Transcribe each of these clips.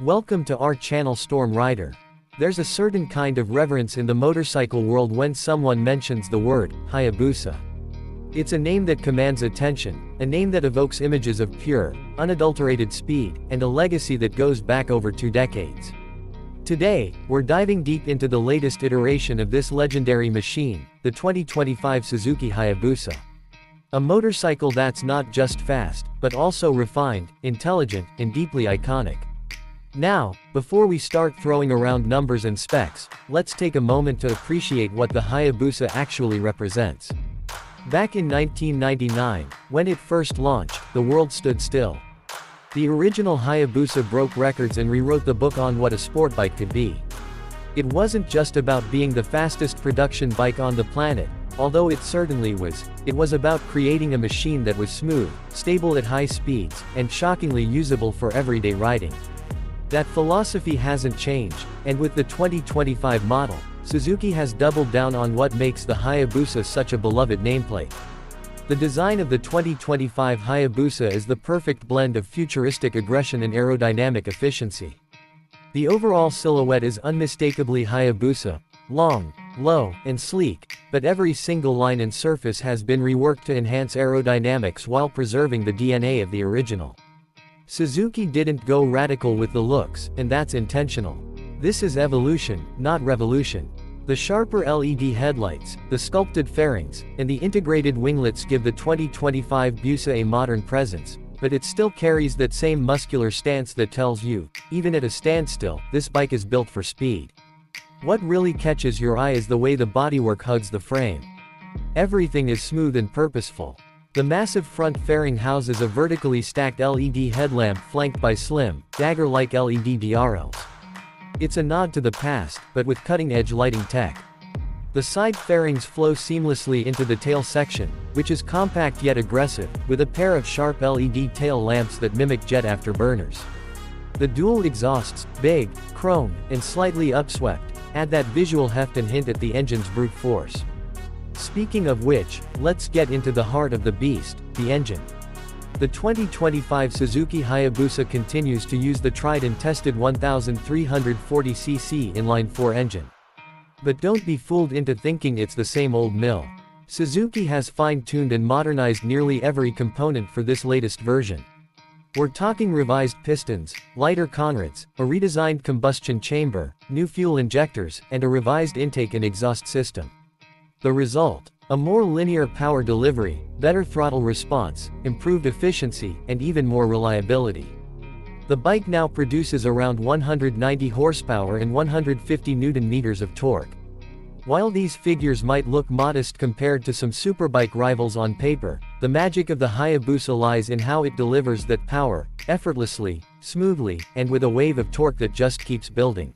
Welcome to our channel Storm Rider. There's a certain kind of reverence in the motorcycle world when someone mentions the word Hayabusa. It's a name that commands attention, a name that evokes images of pure, unadulterated speed, and a legacy that goes back over 2 decades. Today, we're diving deep into the latest iteration of this legendary machine, the 2025 Suzuki Hayabusa. A motorcycle that's not just fast, but also refined, intelligent, and deeply iconic. Now, before we start throwing around numbers and specs, let's take a moment to appreciate what the Hayabusa actually represents. Back in 1999, when it first launched, the world stood still. The original Hayabusa broke records and rewrote the book on what a sport bike could be. It wasn't just about being the fastest production bike on the planet, although it certainly was. It was about creating a machine that was smooth, stable at high speeds, and shockingly usable for everyday riding. That philosophy hasn't changed, and with the 2025 model, Suzuki has doubled down on what makes the Hayabusa such a beloved nameplate. The design of the 2025 Hayabusa is the perfect blend of futuristic aggression and aerodynamic efficiency. The overall silhouette is unmistakably Hayabusa, long, low, and sleek, but every single line and surface has been reworked to enhance aerodynamics while preserving the DNA of the original. Suzuki didn't go radical with the looks, and that's intentional. This is evolution, not revolution. The sharper LED headlights, the sculpted fairings, and the integrated winglets give the 2025 Busa a modern presence, but it still carries that same muscular stance that tells you, even at a standstill, this bike is built for speed. What really catches your eye is the way the bodywork hugs the frame. Everything is smooth and purposeful. The massive front fairing houses a vertically stacked LED headlamp flanked by slim, dagger-like LED dials. It's a nod to the past, but with cutting-edge lighting tech. The side fairings flow seamlessly into the tail section, which is compact yet aggressive, with a pair of sharp LED tail lamps that mimic jet afterburners. The dual exhausts, big, chrome, and slightly upswept, add that visual heft and hint at the engine's brute force. Speaking of which, let's get into the heart of the beast, the engine. The 2025 Suzuki Hayabusa continues to use the tried and tested 1340cc inline-four engine. But don't be fooled into thinking it's the same old mill. Suzuki has fine-tuned and modernized nearly every component for this latest version. We're talking revised pistons, lighter conrads, a redesigned combustion chamber, new fuel injectors, and a revised intake and exhaust system. The result? A more linear power delivery, better throttle response, improved efficiency, and even more reliability. The bike now produces around 190 horsepower and 150 Nm of torque. While these figures might look modest compared to some superbike rivals on paper, the magic of the Hayabusa lies in how it delivers that power, effortlessly, smoothly, and with a wave of torque that just keeps building.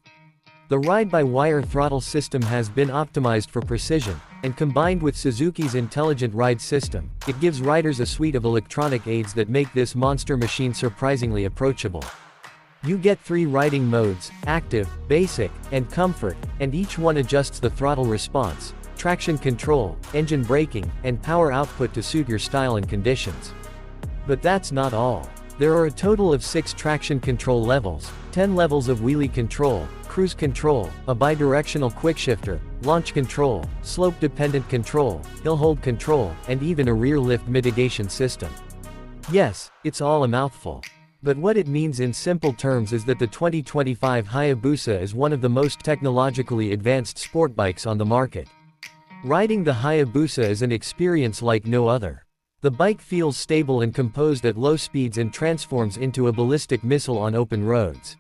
The ride-by-wire throttle system has been optimized for precision, and combined with Suzuki's intelligent ride system, it gives riders a suite of electronic aids that make this monster machine surprisingly approachable. You get 3 riding modes, active, basic, and comfort, and each one adjusts the throttle response, traction control, engine braking, and power output to suit your style and conditions. But that's not all. There are a total of 6 traction control levels, 10 levels of wheelie control, cruise control, a bidirectional quickshifter, launch control, slope-dependent control, hill-hold control, and even a rear lift mitigation system. Yes, it's all a mouthful. But what it means in simple terms is that the 2025 Hayabusa is one of the most technologically advanced sport bikes on the market. Riding the Hayabusa is an experience like no other. The bike feels stable and composed at low speeds and transforms into a ballistic missile on open roads.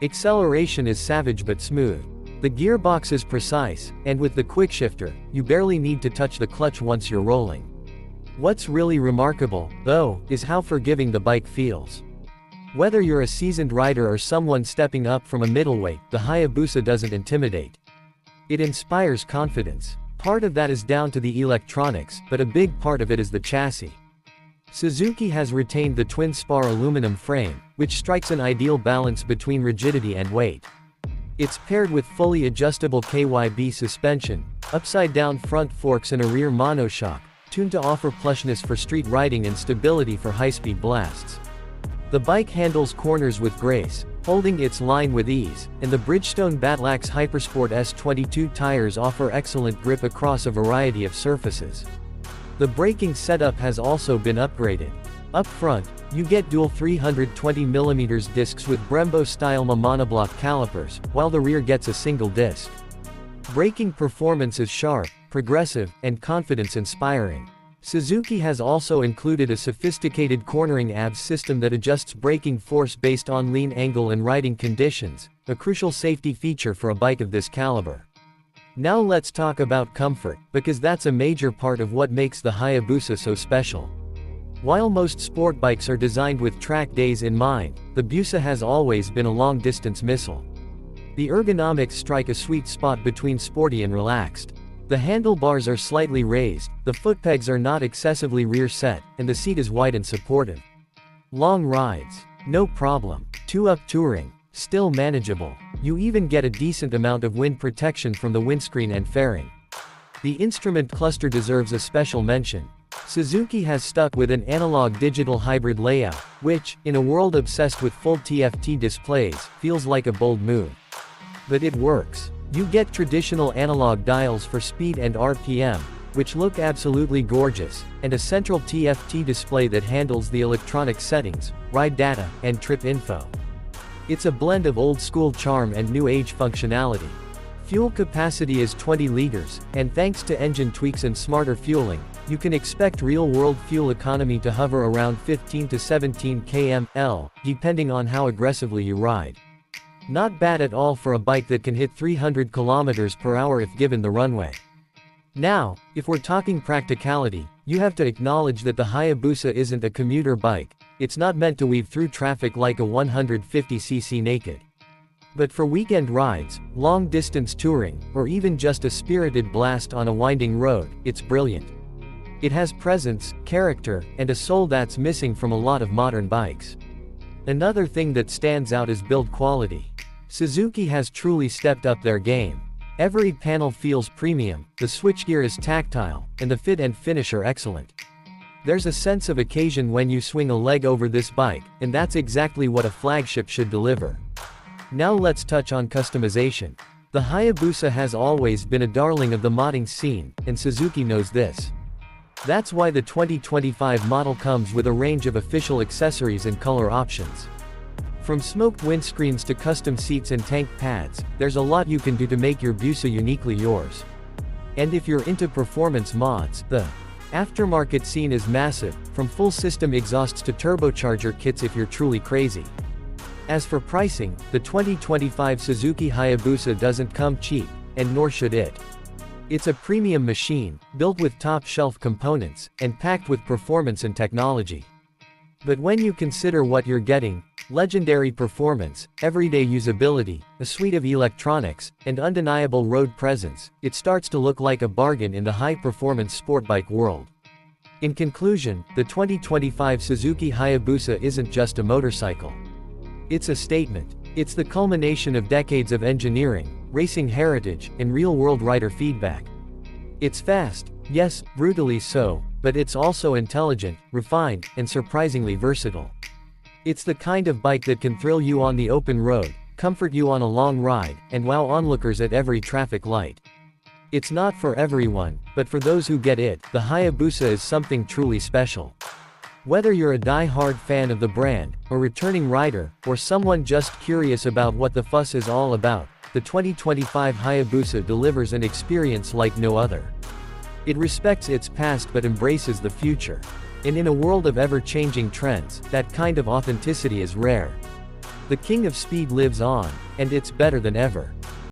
Acceleration is savage but smooth. The gearbox is precise, and with the quickshifter, you barely need to touch the clutch once you're rolling. What's really remarkable, though, is how forgiving the bike feels. Whether you're a seasoned rider or someone stepping up from a middleweight, the Hayabusa doesn't intimidate. It inspires confidence. Part of that is down to the electronics, but a big part of it is the chassis. Suzuki has retained the twin-spar aluminum frame, which strikes an ideal balance between rigidity and weight. It's paired with fully adjustable KYB suspension, upside-down front forks and a rear monoshock, tuned to offer plushness for street riding and stability for high-speed blasts. The bike handles corners with grace, holding its line with ease, and the Bridgestone Batlax Hypersport S22 tires offer excellent grip across a variety of surfaces. The braking setup has also been upgraded. Up front, you get dual 320mm discs with Brembo-style monoblock calipers, while the rear gets a single disc. Braking performance is sharp, progressive, and confidence-inspiring. Suzuki has also included a sophisticated cornering ABS system that adjusts braking force based on lean angle and riding conditions, a crucial safety feature for a bike of this caliber. Now let's talk about comfort, because that's a major part of what makes the Hayabusa so special. While most sport bikes are designed with track days in mind, the Busa has always been a long-distance missile. The ergonomics strike a sweet spot between sporty and relaxed. The handlebars are slightly raised, the footpegs are not excessively rear-set, and the seat is wide and supportive. Long rides? No problem. 2-up touring? Still manageable. You even get a decent amount of wind protection from the windscreen and fairing. The instrument cluster deserves a special mention. Suzuki has stuck with an analog-digital hybrid layout, which, in a world obsessed with full TFT displays, feels like a bold move. But it works. You get traditional analog dials for speed and RPM, which look absolutely gorgeous, and a central TFT display that handles the electronic settings, ride data, and trip info. It's a blend of old-school charm and new-age functionality. Fuel capacity is 20 liters, and thanks to engine tweaks and smarter fueling, you can expect real-world fuel economy to hover around 15 to 17 km/h, depending on how aggressively you ride. Not bad at all for a bike that can hit 300 km/h if given the runway. Now, if we're talking practicality, you have to acknowledge that the Hayabusa isn't a commuter bike. It's not meant to weave through traffic like a 150cc naked. But for weekend rides, long-distance touring, or even just a spirited blast on a winding road, it's brilliant. It has presence, character, and a soul that's missing from a lot of modern bikes. Another thing that stands out is build quality. Suzuki has truly stepped up their game. Every panel feels premium, the switchgear is tactile, and the fit and finish are excellent. There's a sense of occasion when you swing a leg over this bike, and that's exactly what a flagship should deliver. Now let's touch on customization. The Hayabusa has always been a darling of the modding scene, and Suzuki knows this. That's why the 2025 model comes with a range of official accessories and color options. From smoked windscreens to custom seats and tank pads, there's a lot you can do to make your Busa uniquely yours. And if you're into performance mods, the aftermarket scene is massive, from full system exhausts to turbocharger kits if you're truly crazy. As for pricing, the 2025 Suzuki Hayabusa doesn't come cheap, and nor should it. It's a premium machine, built with top-shelf components, and packed with performance and technology. But when you consider what you're getting, legendary performance, everyday usability, a suite of electronics, and undeniable road presence, it starts to look like a bargain in the high-performance sport bike world. In conclusion, the 2025 Suzuki Hayabusa isn't just a motorcycle. It's a statement. It's the culmination of decades of engineering, racing heritage, and real-world rider feedback. It's fast, yes, brutally so, but it's also intelligent, refined, and surprisingly versatile. It's the kind of bike that can thrill you on the open road, comfort you on a long ride, and wow onlookers at every traffic light. It's not for everyone, but for those who get it, the Hayabusa is something truly special. Whether you're a die-hard fan of the brand, a returning rider, or someone just curious about what the fuss is all about, the 2025 Hayabusa delivers an experience like no other. It respects its past but embraces the future. And in a world of ever-changing trends, that kind of authenticity is rare. The king of speed lives on, and it's better than ever.